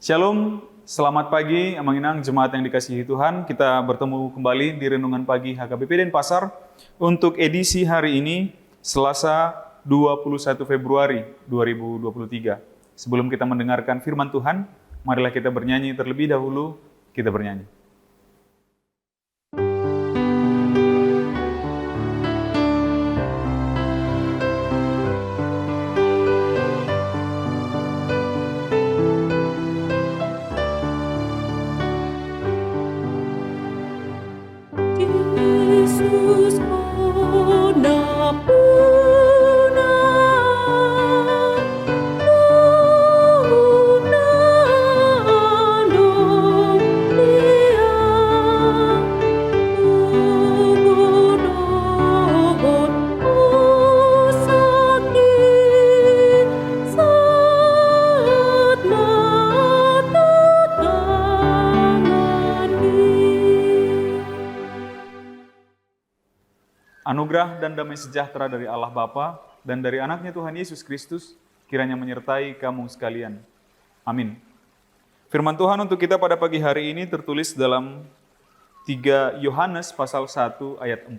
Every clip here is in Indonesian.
Shalom, selamat pagi Amanginang Jemaat yang dikasihi Tuhan. Kita bertemu kembali di Renungan Pagi HKBP Denpasar untuk edisi hari ini, Selasa 21 Februari 2023. Sebelum kita mendengarkan firman Tuhan, marilah kita bernyanyi terlebih dahulu, kita bernyanyi. Anugerah dan damai sejahtera dari Allah Bapa dan dari anaknya Tuhan Yesus Kristus kiranya menyertai kamu sekalian. Amin. Firman Tuhan untuk kita pada pagi hari ini tertulis dalam 3 Yohanes pasal 1 ayat 4.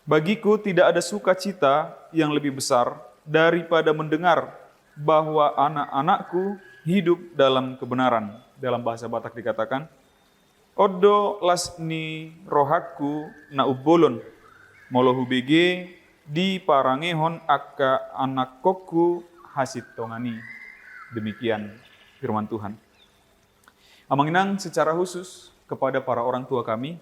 Bagiku tidak ada sukacita yang lebih besar daripada mendengar bahwa anak-anakku hidup dalam kebenaran. Dalam bahasa Batak dikatakan, Odo lasni rohaku na ubolon, molohu bege di parangehon akka anakku hasit tongani. Demikian firman Tuhan. Amanginang secara khusus kepada para orang tua kami,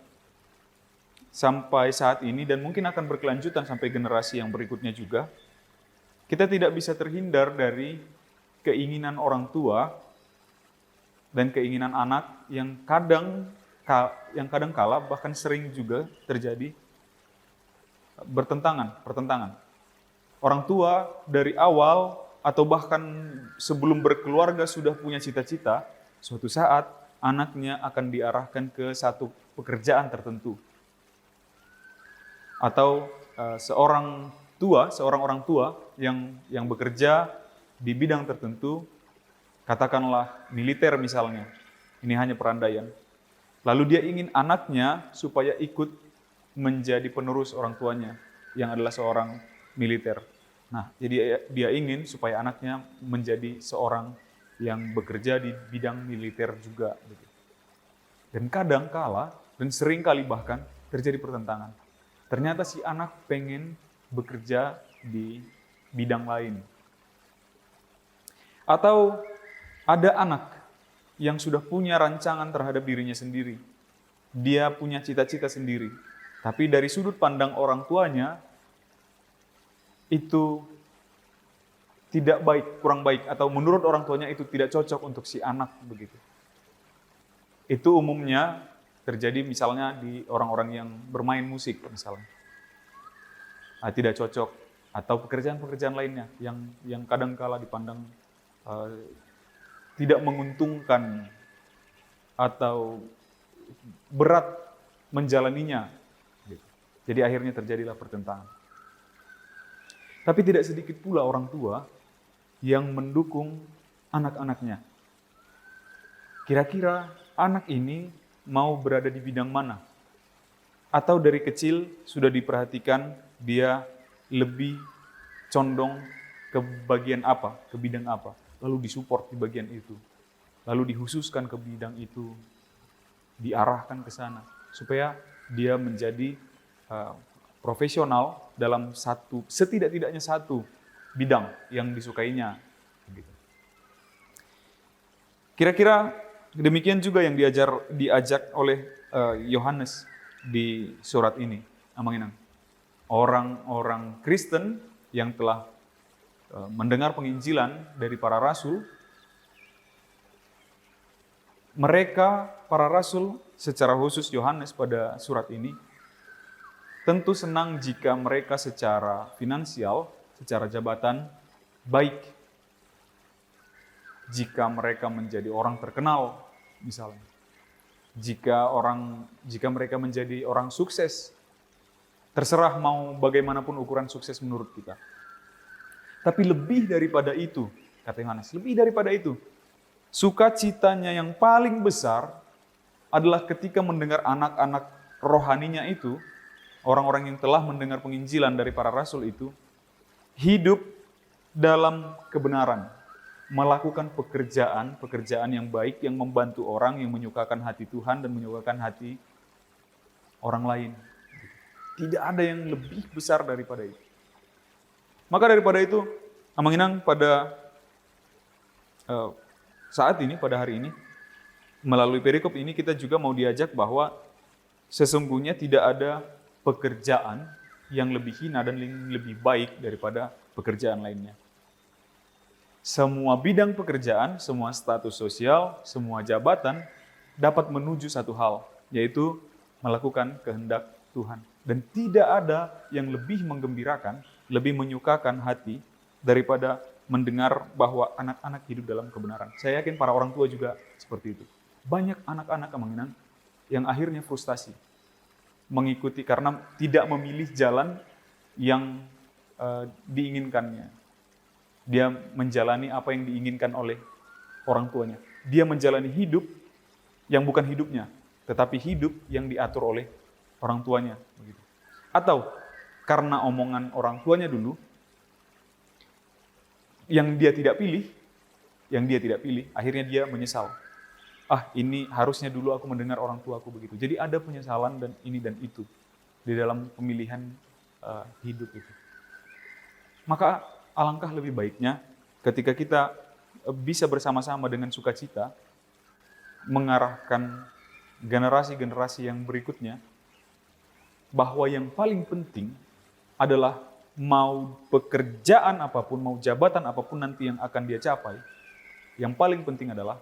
sampai saat ini dan mungkin akan berkelanjutan sampai generasi yang berikutnya juga, kita tidak bisa terhindar dari keinginan orang tua dan keinginan anak yang kadang kala bahkan sering juga terjadi pertentangan. Orang tua dari awal atau bahkan sebelum berkeluarga sudah punya cita-cita, suatu saat anaknya akan diarahkan ke satu pekerjaan tertentu. Atau seorang orang tua yang bekerja di bidang tertentu, katakanlah militer misalnya, ini hanya perandaian. Lalu dia ingin anaknya supaya ikut menjadi penerus orang tuanya yang adalah seorang militer. Nah, jadi dia ingin supaya anaknya menjadi seorang yang bekerja di bidang militer juga. Dan kadang kala, dan sering kali bahkan terjadi pertentangan. Ternyata si anak pengen bekerja di bidang lain. Atau ada anak yang sudah punya rancangan terhadap dirinya sendiri. Dia punya cita-cita sendiri. Tapi dari sudut pandang orang tuanya, itu tidak baik, kurang baik. Atau menurut orang tuanya itu tidak cocok untuk si anak begitu. Itu umumnya terjadi misalnya di orang-orang yang bermain musik misalnya. Tidak cocok. Atau pekerjaan-pekerjaan lainnya yang kadang-kala dipandang tidak menguntungkan atau berat menjalaninya. Jadi akhirnya terjadilah pertentangan. Tapi tidak sedikit pula orang tua yang mendukung anak-anaknya. Kira-kira anak ini mau berada di bidang mana? Atau dari kecil sudah diperhatikan dia lebih condong ke bagian apa, ke bidang apa. Lalu disupport di bagian itu, lalu dikhususkan ke bidang itu, diarahkan ke sana, supaya dia menjadi profesional dalam setidak-tidaknya satu bidang yang disukainya. Kira-kira demikian juga yang diajak oleh Yohanes di surat ini, Amanginang. Orang-orang Kristen yang telah mendengar penginjilan dari para rasul, mereka, para rasul, secara khusus Yohanes pada surat ini, tentu senang jika mereka secara finansial, secara jabatan, baik. Jika mereka menjadi orang terkenal, misalnya. Jika mereka menjadi orang sukses, terserah mau bagaimanapun ukuran sukses menurut kita. Tapi lebih daripada itu, kata Yohanes, lebih daripada itu, Sukacitanya yang paling besar adalah ketika mendengar anak-anak rohaninya itu, orang-orang yang telah mendengar penginjilan dari para rasul itu, hidup dalam kebenaran, melakukan pekerjaan yang baik, yang membantu orang, yang menyukakan hati Tuhan dan menyukakan hati orang lain. Tidak ada yang lebih besar daripada itu. Maka daripada itu, Amang Inang pada saat ini, pada hari ini, melalui perikop ini kita juga mau diajak bahwa sesungguhnya tidak ada pekerjaan yang lebih hina dan lebih baik daripada pekerjaan lainnya. Semua bidang pekerjaan, semua status sosial, semua jabatan dapat menuju satu hal, yaitu melakukan kehendak Tuhan. Dan tidak ada yang lebih menggembirakan, lebih menyukakan hati daripada mendengar bahwa anak-anak hidup dalam kebenaran. Saya yakin para orang tua juga seperti itu. Banyak anak-anak Amang Inang yang akhirnya frustasi, mengikuti karena tidak memilih jalan yang diinginkannya. Dia menjalani apa yang diinginkan oleh orang tuanya. Dia menjalani hidup yang bukan hidupnya, tetapi hidup yang diatur oleh orang tuanya. Begitu. Atau karena omongan orang tuanya dulu, yang dia tidak pilih, akhirnya dia menyesal. Ini harusnya dulu aku mendengar orang tuaku begitu. Jadi ada penyesalan dan ini dan itu di dalam pemilihan hidup itu. Maka alangkah lebih baiknya ketika kita bisa bersama-sama dengan sukacita mengarahkan generasi-generasi yang berikutnya bahwa yang paling penting adalah mau pekerjaan apapun, mau jabatan apapun nanti yang akan dia capai, yang paling penting adalah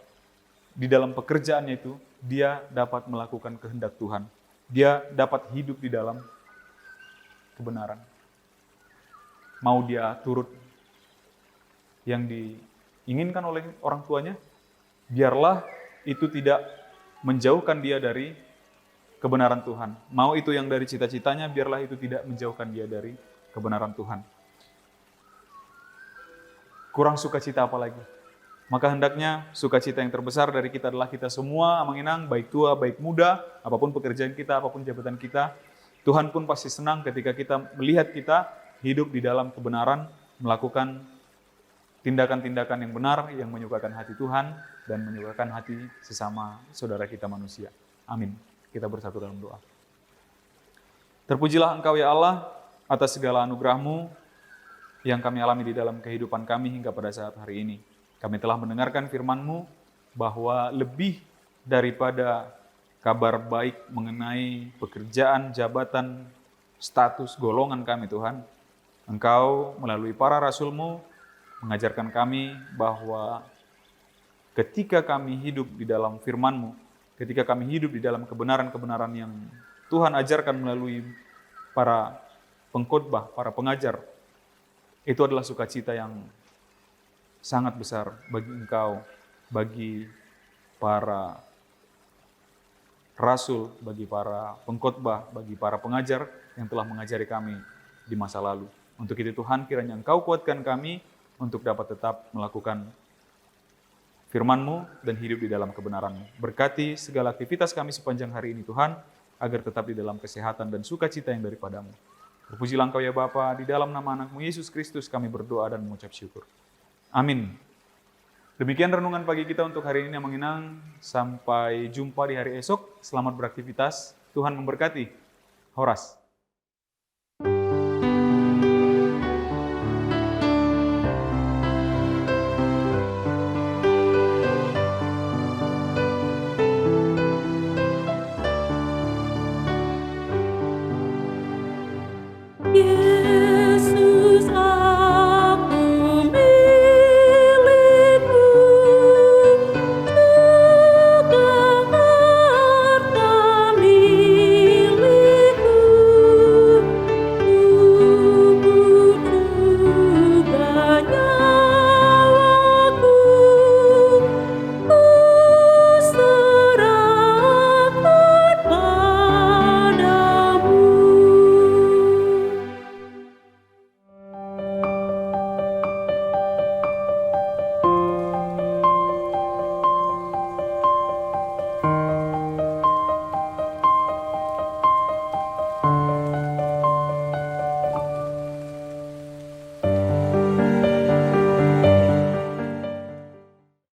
di dalam pekerjaannya itu dia dapat melakukan kehendak Tuhan. Dia dapat hidup di dalam kebenaran. Mau dia turut yang diinginkan oleh orang tuanya, biarlah itu tidak menjauhkan dia dari kebenaran Tuhan. Mau itu yang dari cita-citanya, biarlah itu tidak menjauhkan dia dari kebenaran Tuhan. Kurang sukacita apa lagi? Maka hendaknya sukacita yang terbesar dari kita adalah kita semua, Amang Inang, baik tua, baik muda, apapun pekerjaan kita, apapun jabatan kita, Tuhan pun pasti senang ketika kita melihat kita hidup di dalam kebenaran, melakukan tindakan-tindakan yang benar, yang menyukakan hati Tuhan, dan menyukakan hati sesama saudara kita manusia. Amin. Kita bersatu dalam doa. Terpujilah Engkau ya Allah, atas segala anugerah-Mu yang kami alami di dalam kehidupan kami hingga pada saat hari ini. Kami telah mendengarkan firman-Mu bahwa lebih daripada kabar baik mengenai pekerjaan, jabatan, status, golongan kami Tuhan, Engkau melalui para rasul-Mu mengajarkan kami bahwa ketika kami hidup di dalam firman-Mu, ketika kami hidup di dalam kebenaran-kebenaran yang Tuhan ajarkan melalui para pengkhotbah, para pengajar, itu adalah sukacita yang sangat besar bagi Engkau, bagi para rasul, bagi para pengkhotbah, bagi para pengajar yang telah mengajari kami di masa lalu. Untuk itu Tuhan, kiranya Engkau kuatkan kami untuk dapat tetap melakukan firman-Mu dan hidup di dalam kebenaran-Mu. Berkati segala aktivitas kami sepanjang hari ini Tuhan, agar tetap di dalam kesehatan dan sukacita yang daripada-Mu. Terpujilah Engkau ya Bapa, di dalam nama anak-Mu Yesus Kristus kami berdoa dan mengucap syukur. Amin. Demikian renungan pagi kita untuk hari ini Amang Inang. Sampai jumpa di hari esok. Selamat beraktivitas. Tuhan memberkati. Horas. Yeah.